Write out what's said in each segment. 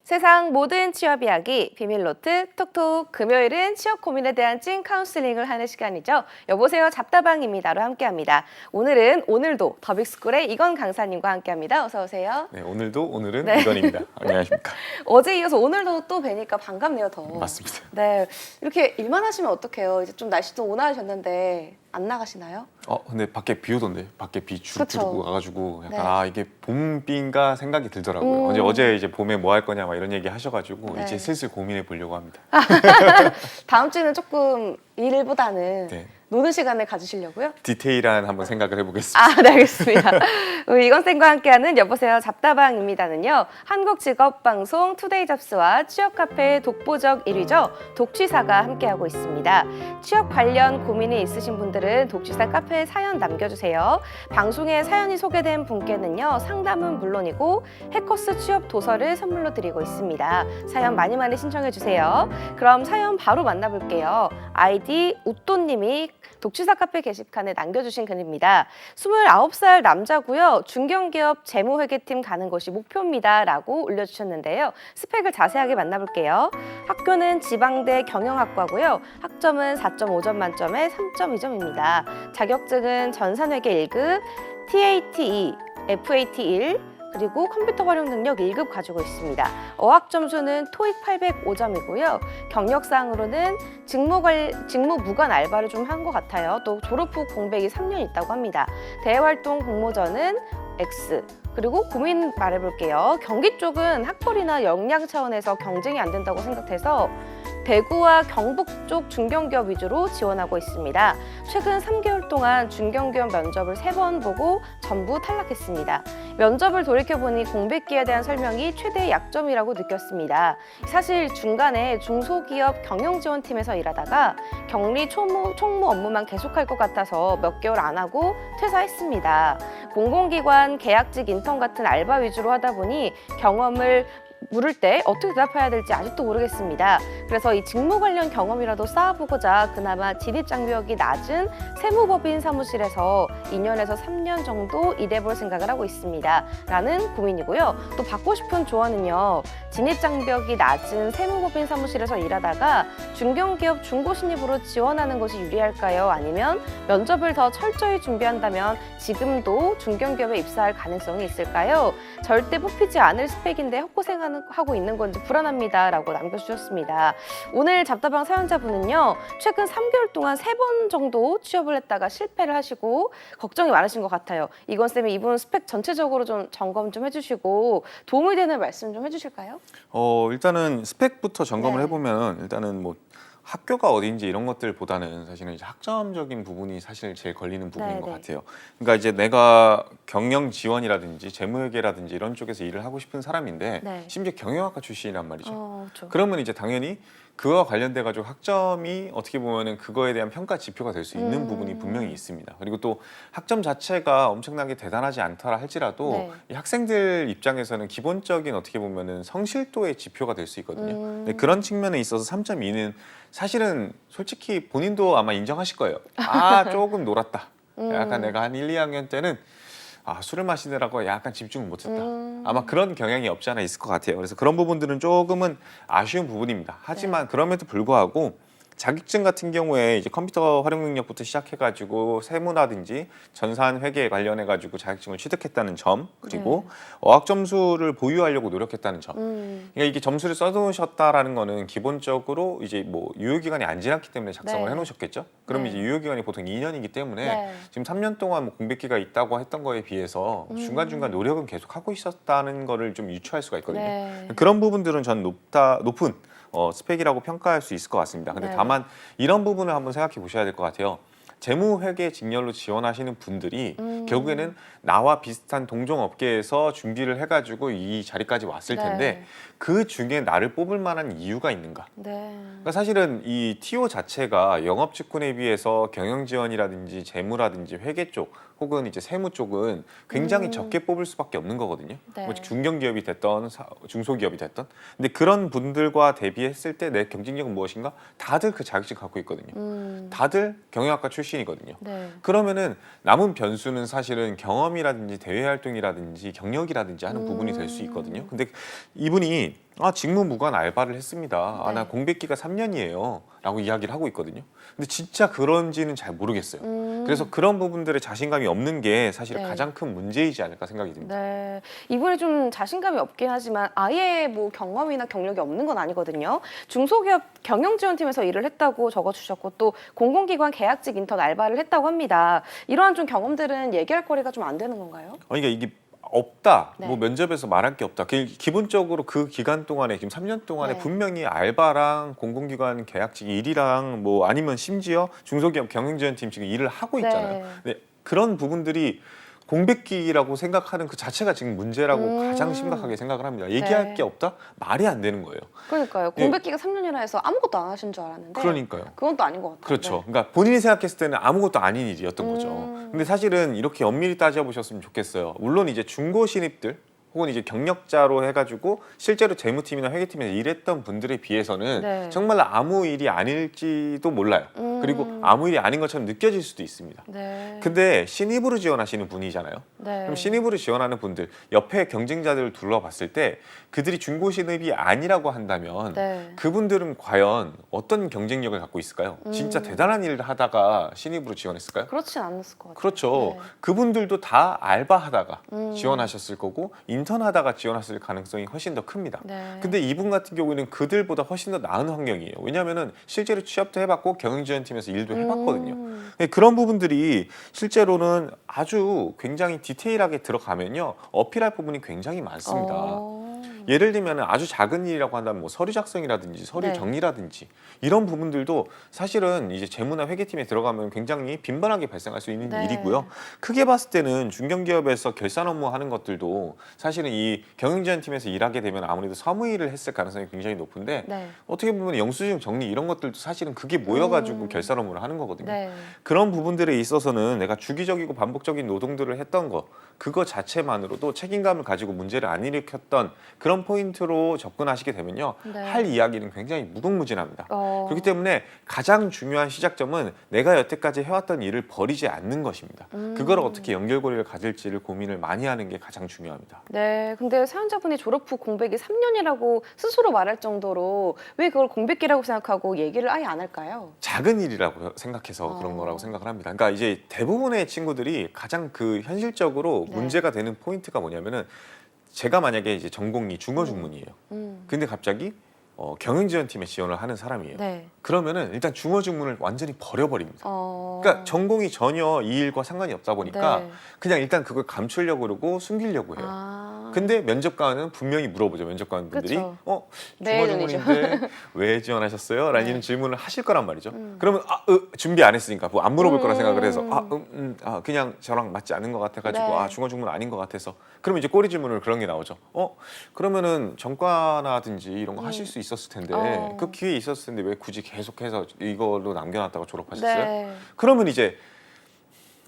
세상 모든 취업 이야기 비밀노트 톡톡. 금요일은 취업 고민에 대한 찐 카운슬링을 하는 시간이죠. 여보세요 잡다방입니다로 함께합니다. 오늘도 더빅스쿨의 이건 강사님과 함께합니다. 어서 오세요. 네, 오늘은 네. 이건입니다. 안녕하십니까? 어제 이어서 오늘도 또 뵈니까 반갑네요, 더. 맞습니다. 네, 이렇게 일만 하시면 어떡해요? 이제 좀 날씨도 온화해졌는데 안 나가시나요? 근데 밖에 비 오던데 밖에 비 주룩주룩 그쵸. 와가지고 약간 네. 이게 봄비인가 생각이 들더라고요. 어제 이제 봄에 뭐 할 거냐 막 이런 얘기 하셔가지고 네. 이제 슬슬 고민해 보려고 합니다. 다음 주는 조금 일보다는 네. 노는 시간을 가지시려고요? 디테일한 한번 생각을 해보겠습니다. 아, 네, 알겠습니다. 우리 이건쌤과 함께하는 여보세요 잡다방입니다는요. 한국직업방송 투데이잡스와 취업카페의 독보적 1위죠. 독취사가 함께하고 있습니다. 취업 관련 고민이 있으신 분들은 독취사 카페에 사연 남겨주세요. 방송에 사연이 소개된 분께는요. 상담은 물론이고 해커스 취업 도서를 선물로 드리고 있습니다. 사연 많이 신청해주세요. 그럼 사연 바로 만나볼게요. 아이디 웃돈님이 독취사 카페 게시판에 남겨주신 글입니다. 29살 남자고요. 중견기업 재무회계팀 가는 것이 목표입니다. 라고 올려주셨는데요. 스펙을 자세하게 만나볼게요. 학교는 지방대 경영학과고요. 학점은 4.5점 만점에 3.2점입니다. 자격증은 전산회계 1급, TAT2, FAT 1, 그리고 컴퓨터 활용 능력 1급 가지고 있습니다. 어학 점수는 토익 805점이고요. 경력상으로는 직무 무관 알바를 좀 한 것 같아요. 또 졸업 후 공백이 3년 있다고 합니다. 대외활동 공모전은 X. 그리고 고민 말해볼게요. 경기 쪽은 학벌이나 역량 차원에서 경쟁이 안 된다고 생각해서 대구와 경북 쪽 중견기업 위주로 지원하고 있습니다. 최근 3개월 동안 중견기업 면접을 3번 보고 전부 탈락했습니다. 면접을 돌이켜보니 공백기에 대한 설명이 최대의 약점이라고 느꼈습니다. 사실 중간에 중소기업 경영지원팀에서 일하다가 격리 총무 업무만 계속할 것 같아서 몇 개월 안 하고 퇴사했습니다. 공공기관 계약직 인턴 같은 알바 위주로 하다 보니 경험을 물을 때 어떻게 대답해야 될지 아직도 모르겠습니다. 그래서 이 직무 관련 경험이라도 쌓아보고자 그나마 진입장벽이 낮은 세무법인 사무실에서 2년에서 3년 정도 일해볼 생각을 하고 있습니다. 라는 고민이고요. 또 받고 싶은 조언은요. 진입장벽이 낮은 세무법인 사무실에서 일하다가 중견기업 중고신입으로 지원하는 것이 유리할까요? 아니면 면접을 더 철저히 준비한다면 지금도 중견기업에 입사할 가능성이 있을까요? 절대 뽑히지 않을 스펙인데 헛고생하고 있는 건지 불안합니다. 라고 남겨주셨습니다. 오늘 잡다방 사연자분은요. 최근 3개월 동안 3번 정도 취업을 했다가 실패를 하시고 걱정이 많으신 것 같아요. 이건쌤이 이분 스펙 전체적으로 좀 점검 좀 해주시고 도움이 되는 말씀 좀 해주실까요? 일단은 스펙부터 점검을 네. 해보면 일단은 뭐 학교가 어딘지 이런 것들보다는 사실은 이제 학점적인 부분이 사실 제일 걸리는 부분인 것 같아요. 그러니까 이제 내가 경영 지원이라든지 재무회계라든지 이런 쪽에서 일을 하고 싶은 사람인데 네. 심지어 경영학과 출신이란 말이죠. 그렇죠. 그러면 이제 당연히 그와 관련돼 가지고 학점이 어떻게 보면은 그거에 대한 평가 지표가 될 수 있는 부분이 분명히 있습니다. 그리고 또 학점 자체가 엄청나게 대단하지 않더라 할지라도 네. 이 학생들 입장에서는 기본적인 어떻게 보면은 성실도의 지표가 될 수 있거든요. 근데 그런 측면에 있어서 3.2는 사실은 솔직히 본인도 아마 인정하실 거예요. 조금 놀았다. 약간 내가 한 1, 2학년 때는 술을 마시느라고 약간 집중을 못했다. 아마 그런 경향이 없지 않아 있을 것 같아요. 그래서 그런 부분들은 조금은 아쉬운 부분입니다. 하지만 그럼에도 불구하고 자격증 같은 경우에 이제 컴퓨터 활용 능력부터 시작해가지고 세무라든지 전산 회계에 관련해가지고 자격증을 취득했다는 점, 그리고 어학 점수를 보유하려고 노력했다는 점. 그러니까 이게 점수를 써놓으셨다라는 거는 기본적으로 이제 뭐 유효 기간이 안 지났기 때문에 작성을 해놓으셨겠죠. 그럼 이제 유효 기간이 보통 2년이기 때문에 지금 3년 동안 뭐 공백기가 있다고 했던 거에 비해서 중간중간 노력은 계속 하고 있었다는 거를 좀 유추할 수가 있거든요. 그런 부분들은 전 높은 스펙이라고 평가할 수 있을 것 같습니다. 근데 다만 이런 부분을 한번 생각해 보셔야 될 것 같아요. 재무회계 직렬로 지원하시는 분들이 결국에는 나와 비슷한 동종 업계에서 준비를 해가지고 이 자리까지 왔을 텐데 그 중에 나를 뽑을 만한 이유가 있는가? 그러니까 사실은 이 TO 자체가 영업 직군에 비해서 경영 지원이라든지 재무라든지 회계 쪽 혹은 이제 세무 쪽은 굉장히 적게 뽑을 수밖에 없는 거거든요. 뭐 중견기업이 됐던 중소기업이 됐던. 근데 그런 분들과 대비했을 때 내 경쟁력은 무엇인가? 다들 그 자격증 갖고 있거든요. 다들 경영학과 출신이거든요. 그러면은 남은 변수는 사실은 경험이라든지 대외 활동이라든지 경력이라든지 하는 부분이 될 수 있거든요. 근데 이분이 직무 무관 알바를 했습니다. 네. 나 공백기가 3년이에요. 라고 이야기를 하고 있거든요. 근데 진짜 그런지는 잘 모르겠어요. 그래서 그런 부분들의 자신감이 없는 게 사실 네. 가장 큰 문제이지 않을까 생각이 듭니다. 네, 이분이 좀 자신감이 없긴 하지만 아예 뭐 경험이나 경력이 없는 건 아니거든요. 중소기업 경영지원팀에서 일을 했다고 적어주셨고 또 공공기관 계약직 인턴 알바를 했다고 합니다. 이러한 좀 경험들은 얘기할 거리가 좀 안 되는 건가요? 그러니까 이게 없다. 네. 뭐 면접에서 말할 게 없다. 기본적으로 그 기간 동안에 지금 3년 동안에 네. 분명히 알바랑 공공기관 계약직 일이랑 뭐 아니면 심지어 중소기업 경영지원팀 지금 일을 하고 있잖아요. 네. 근데 그런 부분들이 공백기라고 생각하는 그 자체가 지금 문제라고 가장 심각하게 생각을 합니다. 얘기할 네. 게 없다? 말이 안 되는 거예요. 그러니까요. 공백기가 3년이라 해서 아무것도 안 하신 줄 알았는데 그러니까요. 그건 또 아닌 것 같아요. 그렇죠. 그러니까 본인이 생각했을 때는 아무것도 아닌 일이었던 거죠. 근데 사실은 이렇게 엄밀히 따져보셨으면 좋겠어요. 물론 이제 중고 신입들 혹은 이제 경력자로 해가지고 실제로 재무팀이나 회계팀에서 일했던 분들에 비해서는 네. 정말 아무 일이 아닐지도 몰라요. 그리고 아무 일이 아닌 것처럼 느껴질 수도 있습니다. 네. 근데 신입으로 지원하시는 분이잖아요. 네. 그럼 신입으로 지원하는 분들 옆에 경쟁자들을 둘러봤을 때 그들이 중고 신입이 아니라고 한다면 네. 그분들은 과연 어떤 경쟁력을 갖고 있을까요? 진짜 대단한 일을 하다가 신입으로 지원했을까요? 그렇진 않았을 것 같아요. 그렇죠. 네. 그분들도 다 알바하다가 지원하셨을 거고 인턴하다가 지원하실 가능성이 훨씬 더 큽니다. 네. 근데 이분 같은 경우에는 그들보다 훨씬 더 나은 환경이에요. 왜냐하면은 실제로 취업도 해봤고 경영지원팀에서 일도 해봤거든요. 근데 그런 부분들이 실제로는 아주 굉장히 디테일하게 들어가면요 어필할 부분이 굉장히 많습니다. 예를 들면 아주 작은 일이라고 한다면 뭐 서류 작성이라든지 서류 네. 정리라든지 이런 부분들도 사실은 이제 재무나 회계팀에 들어가면 굉장히 빈번하게 발생할 수 있는 네. 일이고요. 크게 봤을 때는 중견기업에서 결산 업무 하는 것들도 사실은 이 경영지원팀에서 일하게 되면 아무래도 사무일을 했을 가능성이 굉장히 높은데 네. 어떻게 보면 영수증 정리 이런 것들도 사실은 그게 모여가지고 결산 업무를 하는 거거든요. 네. 그런 부분들에 있어서는 내가 주기적이고 반복적인 노동들을 했던 거 그거 자체만으로도 책임감을 가지고 문제를 안 일으켰던 그런 포인트로 접근하시게 되면요 네. 할 이야기는 굉장히 무궁무진합니다. 그렇기 어. 때문에 가장 중요한 시작점은 내가 여태까지 해왔던 일을 버리지 않는 것입니다. 그걸 어떻게 연결고리를 가질지를 고민을 많이 하는 게 가장 중요합니다. 네, 근데 사연자분이 졸업 후 공백이 3년이라고 스스로 말할 정도로 왜 그걸 공백기라고 생각하고 얘기를 아예 안 할까요? 작은 일이라고 생각해서 그런 거라고 생각을 합니다. 그러니까 이제 대부분의 친구들이 가장 그 현실적으로 네. 문제가 되는 포인트가 뭐냐면은 제가 만약에 이제 전공이 중어중문이에요. 근데 갑자기 경영지원팀에 지원을 하는 사람이에요. 네. 그러면은 일단 중어중문을 완전히 버려버립니다. 어. 그러니까 전공이 전혀 이 일과 상관이 없다 보니까 네. 그냥 일단 그걸 감추려고 그러고 숨기려고 해요. 아. 근데 면접관은 분명히 물어보죠. 면접관 분들이 그쵸. 중어 매일은이죠. 주문인데 왜 지원하셨어요? 라는 네. 질문을 하실 거란 말이죠. 그러면 준비 안 했으니까 뭐 안 물어볼 거라 생각을 해서 그냥 저랑 맞지 않는 것 같아가지고 네. 중어 주문 아닌 것 같아서 그러면 이제 꼬리 질문을 그런 게 나오죠. 그러면은 전과나든지 이런 거 하실 수 있었을 텐데 그 기회 있었을 텐데 왜 굳이 계속해서 이걸로 남겨놨다가 졸업하셨어요? 네. 그러면 이제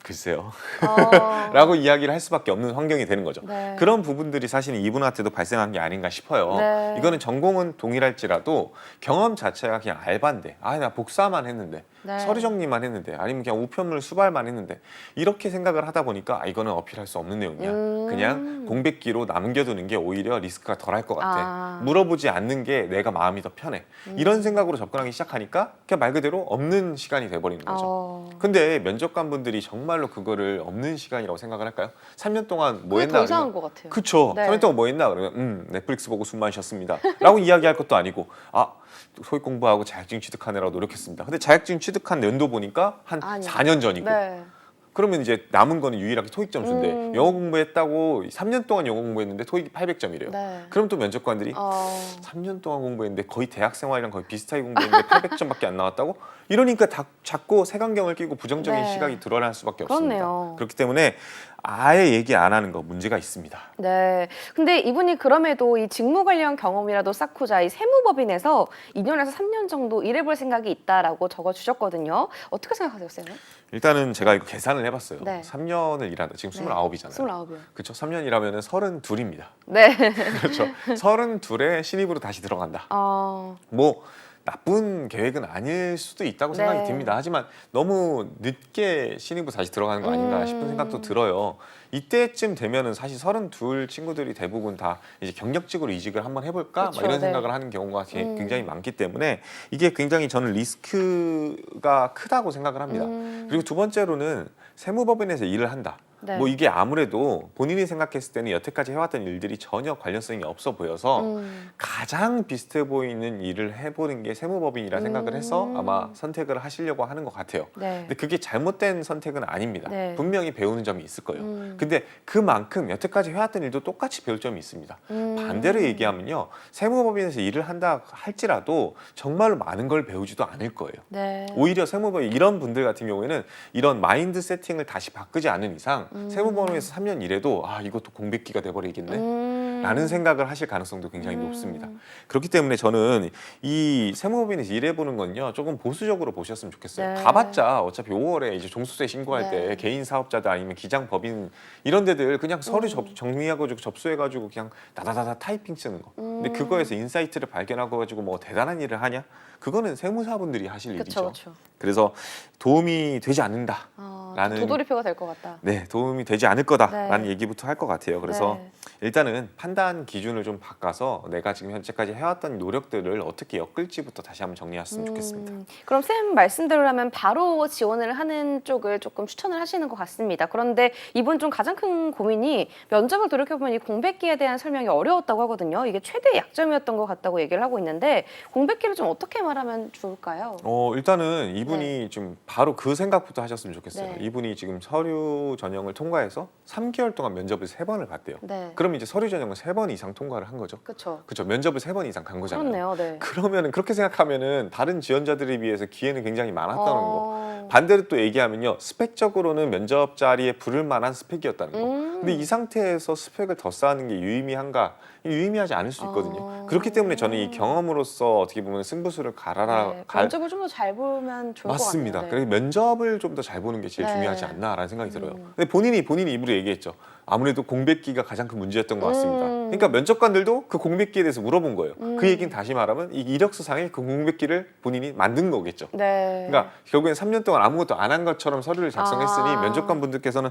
글쎄요. 어. 라고 이야기를 할 수밖에 없는 환경이 되는 거죠. 네. 그런 부분들이 사실은 이분한테도 발생한 게 아닌가 싶어요. 네. 이거는 전공은 동일할지라도 경험 자체가 그냥 알바인데 나 복사만 했는데 네. 서류 정리만 했는데 아니면 그냥 우편물 수발만 했는데 이렇게 생각을 하다 보니까 이거는 어필할 수 없는 내용이야. 그냥 공백기로 남겨두는 게 오히려 리스크가 덜할 것 같아. 물어보지 않는 게 내가 마음이 더 편해. 이런 생각으로 접근하기 시작하니까 그냥 말 그대로 없는 시간이 돼버리는 거죠. 근데 면접관 분들이 정말로 그거를 없는 시간이라고 생각을 할까요? 3년 동안 뭐 그게 했나? 더 이상한 것 같아요. 그쵸. 네. 3년 동안 뭐 했나? 그러면 넷플릭스 보고 숨 마셨습니다. 라고 이야기할 것도 아니고 토익 공부하고 자격증 취득하느라고 노력했습니다. 근데 자격증 취득한 연도 보니까 한 아니요. 4년 전이고 네. 그러면 이제 남은 거는 유일하게 토익 점수인데 영어 공부했다고 3년 동안 영어 공부했는데 토익이 800점이래요. 네. 그럼 또 면접관들이 3년 동안 공부했는데 거의 대학 생활이랑 거의 비슷하게 공부했는데 800점밖에 안 나왔다고? 이러니까 자꾸 색안경을 끼고 부정적인 네. 시각이 드러날 수밖에 그렇네요. 없습니다. 그렇기 때문에 아예 얘기 안 하는 거 문제가 있습니다. 네. 근데 이분이 그럼에도 이 직무 관련 경험이라도 쌓고자 이 세무법인에서 2년에서 3년 정도 일해볼 생각이 있다라고 적어주셨거든요. 어떻게 생각하세요, 쌤은? 일단은 제가 이거 계산을 해봤어요. 네. 3년을 일한다. 지금 29이잖아요. 29이요. 그렇죠. 3년 일하면 32입니다. 네. 그렇죠. 32에 신입으로 다시 들어간다. 어. 뭐 나쁜 계획은 아닐 수도 있다고 생각이 네. 듭니다. 하지만 너무 늦게 신입으로 다시 들어가는 거 아닌가 싶은 생각도 들어요. 이때쯤 되면은 사실 32 친구들이 대부분 다 이제 경력직으로 이직을 한번 해볼까 막 그쵸, 이런 네. 생각을 하는 경우가 굉장히 많기 때문에 이게 굉장히 저는 리스크가 크다고 생각을 합니다. 그리고 두 번째로는 세무법인에서 일을 한다. 네. 뭐 이게 아무래도 본인이 생각했을 때는 여태까지 해왔던 일들이 전혀 관련성이 없어 보여서 가장 비슷해 보이는 일을 해보는 게 세무법인이라 생각을 해서 아마 선택을 하시려고 하는 것 같아요. 네. 근데 그게 잘못된 선택은 아닙니다. 네. 분명히 배우는 점이 있을 거예요. 근데 그만큼 여태까지 해왔던 일도 똑같이 배울 점이 있습니다. 반대로 얘기하면요. 세무법인에서 일을 한다 할지라도 정말로 많은 걸 배우지도 않을 거예요. 네. 오히려 세무법인 이런 분들 같은 경우에는 이런 마인드 세팅을 다시 바꾸지 않은 이상 세무법인에서 3년 일해도 아 이것도 공백기가 돼버리겠네 라는 생각을 하실 가능성도 굉장히 높습니다. 그렇기 때문에 저는 이 세무법인에서 일해보는 건요 조금 보수적으로 보셨으면 좋겠어요. 네. 가봤자 어차피 5월에 이제 종수세 신고할 네. 때 개인 사업자들 아니면 기장법인 이런 데들 그냥 서류 정리하고 접수해가지고 그냥 다다다다 타이핑 쓰는 거. 근데 그거에서 인사이트를 발견하고 가지고 뭐 대단한 일을 하냐? 그거는 세무사분들이 하실 일이죠. 그렇죠. 그래서 도움이 되지 않는다. 라는 도돌이표가 될 것 같다. 네, 도움이 되지 않을 거다라는 얘기부터 할 것 같아요. 그래서 네. 일단은 판단 기준을 좀 바꿔서 내가 지금 현재까지 해왔던 노력들을 어떻게 엮을지부터 다시 한번 정리했으면 좋겠습니다. 그럼 쌤 말씀대로라면 바로 지원을 하는 쪽을 조금 추천을 하시는 것 같습니다. 그런데 이분 좀 가장 큰 고민이 면접을 돌이켜보면 이 공백기에 대한 설명이 어려웠다고 하거든요. 이게 최대 약점이었던 것 같다고 얘기를 하고 있는데 공백기를 좀 어떻게 말하면 좋을까요? 일단은 이분이 좀 바로 그 생각부터 하셨으면 좋겠어요. 네. 이분이 지금 서류 전형을 통과해서 3개월 동안 면접을 3번을 봤대요. 네. 그럼 이제 서류 전형을 3번 이상 통과를 한 거죠. 그렇죠. 그렇죠. 면접을 3번 이상 간 거잖아요. 그렇네요. 네. 그러면은 그렇게 생각하면은 다른 지원자들에 비해서 기회는 굉장히 많았다는 거. 거. 반대로 또 얘기하면요. 스펙적으로는 면접 자리에 부를 만한 스펙이었다는 거. 근데 이 상태에서 스펙을 더 쌓는 게 유의미한가? 유의미하지 않을 수 있거든요. 그렇기 때문에 저는 이 경험으로서 어떻게 보면 승부수를 네. 면접을 좀 더 잘 보면 좋을 맞습니다. 것 같아요. 그래서 면접을 좀 더 잘 보는 게 제일 네. 중요하지 않나라는 생각이 들어요. 근데 본인 입으로 얘기했죠. 아무래도 공백기가 가장 큰 문제였던 것 같습니다. 그러니까 면접관들도 그 공백기에 대해서 물어본 거예요. 그 얘기는 다시 말하면 이 이력서상에 그 공백기를 본인이 만든 거겠죠. 네. 그러니까 결국엔 3년 동안 아무것도 안 한 것처럼 서류를 작성했으니 면접관 분들께서는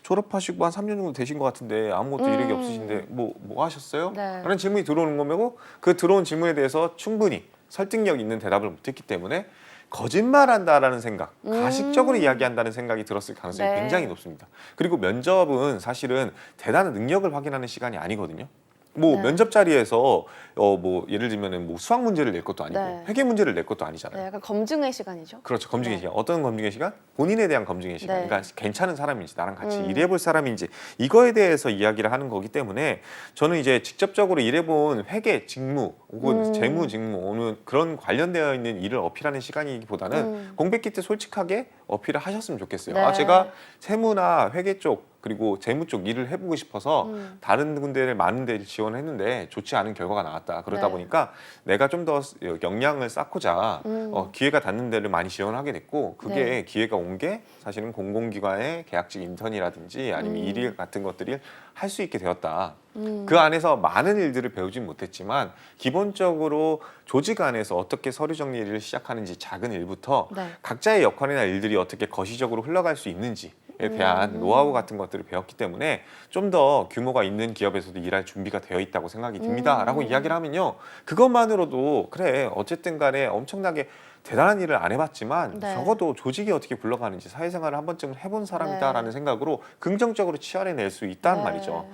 졸업하시고 한 3년 정도 되신 것 같은데 아무것도 이력이 없으신데 뭐 하셨어요? 네. 라는 질문이 들어오는 거고 그 들어온 질문에 대해서 충분히 설득력 있는 대답을 못했기 때문에 거짓말한다라는 생각, 가식적으로 이야기한다는 생각이 들었을 가능성이 네. 굉장히 높습니다. 그리고 면접은 사실은 대단한 능력을 확인하는 시간이 아니거든요. 뭐 네. 면접 자리에서 뭐 예를 들면은 뭐 수학 문제를 낼 것도 아니고 네. 회계 문제를 낼 것도 아니잖아요. 네, 약간 검증의 시간이죠. 그렇죠. 검증의 네. 시간. 어떤 검증의 시간? 본인에 대한 검증의 시간. 네. 그러니까 괜찮은 사람인지 나랑 같이 일해볼 사람인지 이거에 대해서 이야기를 하는 거기 때문에 저는 이제 직접적으로 일해본 회계, 직무 혹은 재무, 직무 오늘 그런 관련되어 있는 일을 어필하는 시간이기보다는 공백기 때 솔직하게 어필을 하셨으면 좋겠어요. 네. 제가 세무나 회계 쪽 그리고 재무 쪽 일을 해보고 싶어서 다른 군데를 많은 데를 지원했는데 좋지 않은 결과가 나왔다. 그러다 네. 보니까 내가 좀 더 역량을 쌓고자 기회가 닿는 데를 많이 지원하게 됐고 그게 네. 기회가 온 게 사실은 공공기관의 계약직 인턴이라든지 아니면 일일 같은 것들을 할 수 있게 되었다. 그 안에서 많은 일들을 배우진 못했지만 기본적으로 조직 안에서 어떻게 서류 정리를 시작하는지 작은 일부터 네. 각자의 역할이나 일들이 어떻게 거시적으로 흘러갈 수 있는지에 대한 노하우 같은 것들을 배웠기 때문에 좀 더 규모가 있는 기업에서도 일할 준비가 되어 있다고 생각이 듭니다. 라고 이야기를 하면요. 그것만으로도 그래 어쨌든 간에 엄청나게 대단한 일을 안 해봤지만 네. 적어도 조직이 어떻게 굴러가는지 사회생활을 한 번쯤은 해본 사람이다라는 생각으로 긍정적으로 치환해낼 수 있다는 네. 말이죠.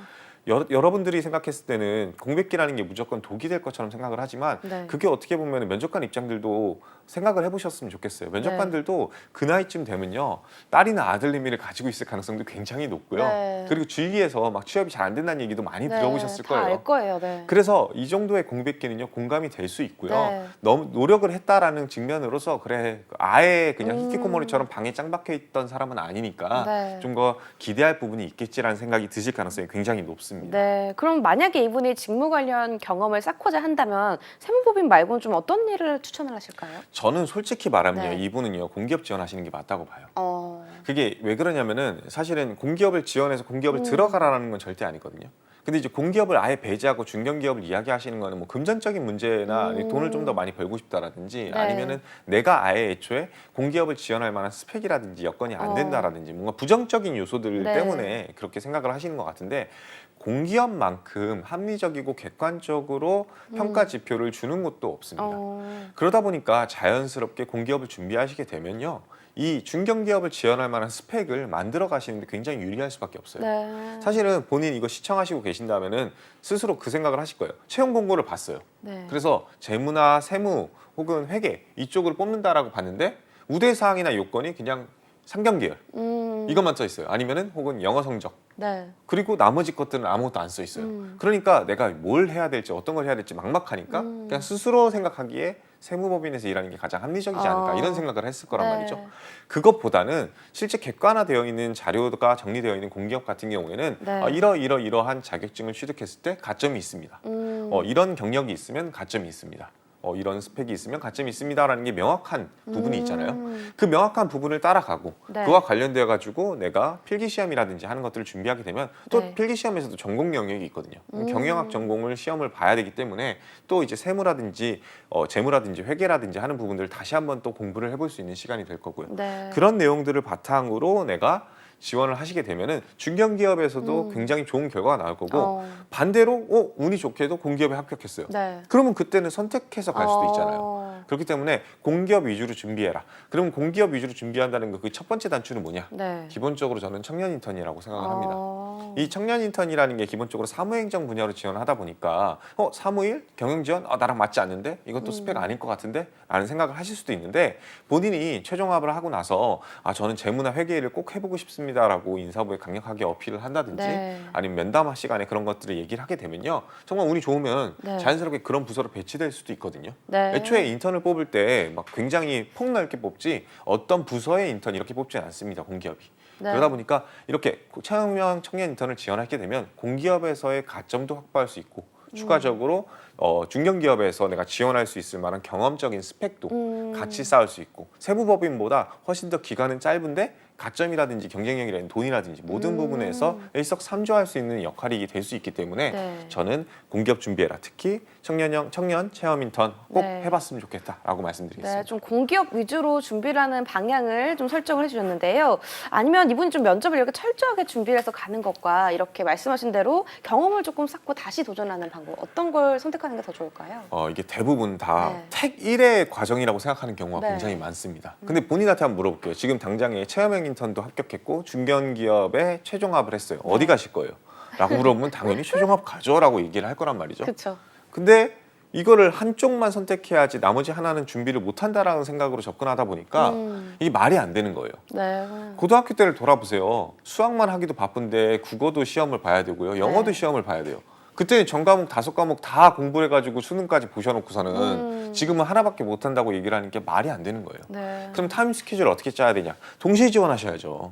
여러분들이 생각했을 때는 공백기라는 게 무조건 독이 될 것처럼 생각을 하지만 네. 그게 어떻게 보면 면접관 입장들도 생각을 해보셨으면 좋겠어요. 면접관들도 그 나이쯤 되면요 딸이나 아들내미를 가지고 있을 가능성도 굉장히 높고요. 네. 그리고 주위에서 막 취업이 잘 안 된다는 얘기도 많이 네, 들어보셨을 다 거예요. 알 거예요. 네. 그래서 이 정도의 공백기는요 공감이 될 수 있고요. 네. 너무 노력을 했다라는 측면으로서 그래 아예 그냥 히키코모리처럼 방에 짱 박혀 있던 사람은 아니니까 네. 좀 더 기대할 부분이 있겠지라는 생각이 드실 가능성이 굉장히 높습니다. 네, 그럼 만약에 이분이 직무 관련 경험을 쌓고자 한다면 세무법인 말고는 좀 어떤 일을 추천을 하실까요? 저는 솔직히 말하면요 네. 이분은요 공기업 지원하시는 게 맞다고 봐요. 어, 그게 왜 그러냐면은 사실은 공기업을 지원해서 공기업을 들어가라는 건 절대 아니거든요. 근데 이제 공기업을 아예 배제하고 중견기업을 이야기하시는 거는 뭐 금전적인 문제나 돈을 좀 더 많이 벌고 싶다라든지 네. 아니면은 내가 아예 애초에 공기업을 지원할 만한 스펙이라든지 여건이 안 된다라든지 뭔가 부정적인 요소들 네. 때문에 그렇게 생각을 하시는 것 같은데 공기업만큼 합리적이고 객관적으로 평가 지표를 주는 곳도 없습니다. 그러다 보니까 자연스럽게 공기업을 준비하시게 되면요. 이 중견기업을 지원할 만한 스펙을 만들어 가시는데 굉장히 유리할 수밖에 없어요. 네. 사실은 본인 이거 시청하시고 계신다면은 스스로 그 생각을 하실 거예요. 채용 공고를 봤어요. 네. 그래서 재무나 세무 혹은 회계 이쪽을 뽑는다라고 봤는데 우대 사항이나 요건이 그냥 상경계열 이것만 써 있어요. 아니면은 혹은 영어 성적 네. 그리고 나머지 것들은 아무것도 안 써 있어요. 그러니까 내가 뭘 해야 될지 어떤 걸 해야 될지 막막하니까 그냥 스스로 생각하기에 세무법인에서 일하는 게 가장 합리적이지 않을까 이런 생각을 했을 거란 네. 말이죠. 그것보다는 실제 객관화되어 있는 자료가 정리되어 있는 공기업 같은 경우에는 네. 이러이러이러한 자격증을 취득했을 때 가점이 있습니다. 이런 경력이 있으면 가점이 있습니다. 이런 스펙이 있으면 가점이 있습니다라는 게 명확한 부분이 있잖아요. 그 명확한 부분을 따라가고 네. 그와 관련되어 가지고 내가 필기 시험이라든지 하는 것들을 준비하게 되면 또 네. 필기 시험에서도 전공 영역이 있거든요. 경영학 전공을 시험을 봐야 되기 때문에 또 이제 세무라든지 재무라든지 회계라든지 하는 부분들을 다시 한번 또 공부를 해볼 수 있는 시간이 될 거고요. 네. 그런 내용들을 바탕으로 내가 지원을 하시게 되면은 중견기업에서도 굉장히 좋은 결과가 나올 거고 반대로 운이 좋게도 공기업에 합격했어요. 네. 그러면 그때는 선택해서 갈 수도 있잖아요. 그렇기 때문에 공기업 위주로 준비해라. 그러면 공기업 위주로 준비한다는 그 첫 번째 단추는 뭐냐? 네. 기본적으로 저는 청년 인턴이라고 생각을 합니다. 이 청년 인턴이라는 게 기본적으로 사무행정 분야로 지원하다 보니까 사무일 경영지원 나랑 맞지 않는데 이것도 스펙 아닐 것 같은데 라는 생각을 하실 수도 있는데 본인이 최종합을 하고 나서 저는 재무나 회계를 꼭 해보고 싶습니다라고 인사부에 강력하게 어필을 한다든지 네. 아니면 면담 시간에 그런 것들을 얘기를 하게 되면요 정말 운이 좋으면 네. 자연스럽게 그런 부서로 배치될 수도 있거든요. 네. 애초에 인턴을 뽑을 때 막 굉장히 폭넓게 뽑지 어떤 부서의 인턴 이렇게 뽑지 않습니다. 공기업이. 네. 그러다 보니까 이렇게 청년 인턴을 지원하게 되면 공기업에서의 가점도 확보할 수 있고 추가적으로 중견기업에서 내가 지원할 수 있을 만한 경험적인 스펙도 같이 쌓을 수 있고 세무법인보다 훨씬 더 기간은 짧은데 가점이라든지 경쟁력이라든지 돈이라든지 모든 부분에서 일석삼조할 수 있는 역할이 될 수 있기 때문에 네. 저는 공기업 준비해라. 특히 청년 체험 인턴 꼭 네. 해봤으면 좋겠다라고 말씀드리겠습니다. 네, 좀 공기업 위주로 준비를 하는 방향을 좀 설정을 해주셨는데요. 아니면 이분이 좀 면접을 이렇게 철저하게 준비를 해서 가는 것과 이렇게 말씀하신 대로 경험을 조금 쌓고 다시 도전하는 방법, 어떤 걸 선택하는 게 더 좋을까요? 이게 대부분 다 네. 택 1의 과정이라고 생각하는 경우가 네. 굉장히 많습니다. 근데 본인한테 한번 물어볼게요. 지금 당장에 체험형 인턴도 합격했고 중견기업에 최종합을 했어요. 어디 가실 거예요? 라고 물어보면 당연히 최종합 가죠라고 얘기를 할 거란 말이죠. 그렇죠. 근데 이거를 한쪽만 선택해야지 나머지 하나는 준비를 못한다라는 생각으로 접근하다 보니까 이게 말이 안 되는 거예요. 네. 고등학교 때를 돌아보세요. 수학만 하기도 바쁜데 국어도 시험을 봐야 되고요. 영어도 네. 시험을 봐야 돼요. 그때는 전과목 5과목 다 공부를 해가지고 수능까지 보셔놓고서는 지금은 하나밖에 못한다고 얘기를 하는 게 말이 안 되는 거예요. 네. 그럼 타임 스케줄 어떻게 짜야 되냐? 동시에 지원하셔야죠.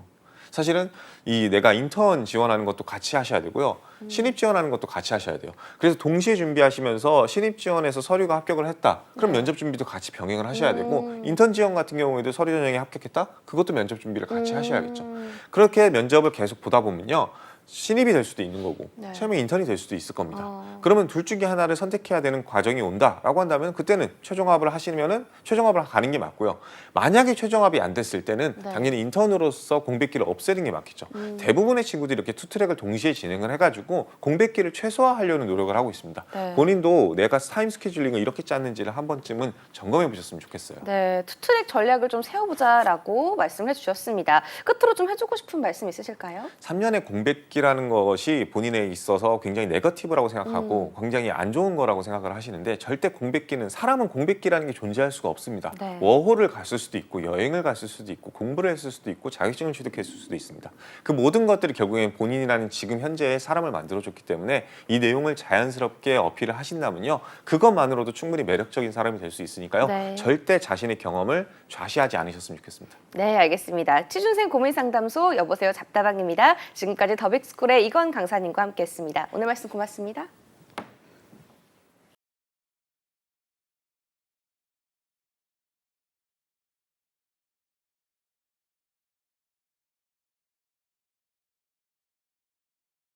사실은 내가 인턴 지원하는 것도 같이 하셔야 되고요. 신입 지원하는 것도 같이 하셔야 돼요. 그래서 동시에 준비하시면서 신입 지원에서 서류가 합격을 했다. 그럼 면접 준비도 같이 병행을 하셔야 되고 인턴 지원 같은 경우에도 서류 전형에 합격했다. 그것도 면접 준비를 같이 하셔야겠죠. 그렇게 면접을 계속 보다 보면요. 신입이 될 수도 있는 거고 네. 처음에 인턴이 될 수도 있을 겁니다. 그러면 둘 중에 하나를 선택해야 되는 과정이 온다라고 한다면 그때는 최종합을 하시면은 최종합을 가는 게 맞고요. 만약에 최종합이 안 됐을 때는 네. 당연히 인턴으로서 공백기를 없애는 게 맞겠죠. 대부분의 친구들이 이렇게 투트랙을 동시에 진행을 해가지고 공백기를 최소화하려는 노력을 하고 있습니다. 네. 본인도 내가 타임 스케줄링을 이렇게 짰는지를 한 번쯤은 점검해 보셨으면 좋겠어요. 네, 투트랙 전략을 좀 세워보자라고 말씀을 해주셨습니다. 끝으로 좀 해주고 싶은 말씀 있으실까요? 3년의 공백기라는 것이 본인에 있어서 굉장히 네거티브라고 생각하고 굉장히 안 좋은 거라고 생각을 하시는데 절대 공백기는 사람은 공백기라는 게 존재할 수가 없습니다. 네. 워홀을 갔을 수도 있고 여행을 갔을 수도 있고 공부를 했을 수도 있고 자격증을 취득했을 수도 있습니다. 그 모든 것들이 결국엔 본인이라는 지금 현재의 사람을 만들어줬기 때문에 이 내용을 자연스럽게 어필을 하신다면요. 그것만으로도 충분히 매력적인 사람이 될 수 있으니까요. 네. 절대 자신의 경험을 좌시하지 않으셨으면 좋겠습니다. 네, 알겠습니다. 취준생 고민상담소 여보세요 잡다방입니다. 지금까지 더빅스쿨의 이건 강사님과 함께했습니다. 오늘 말씀 고맙습니다.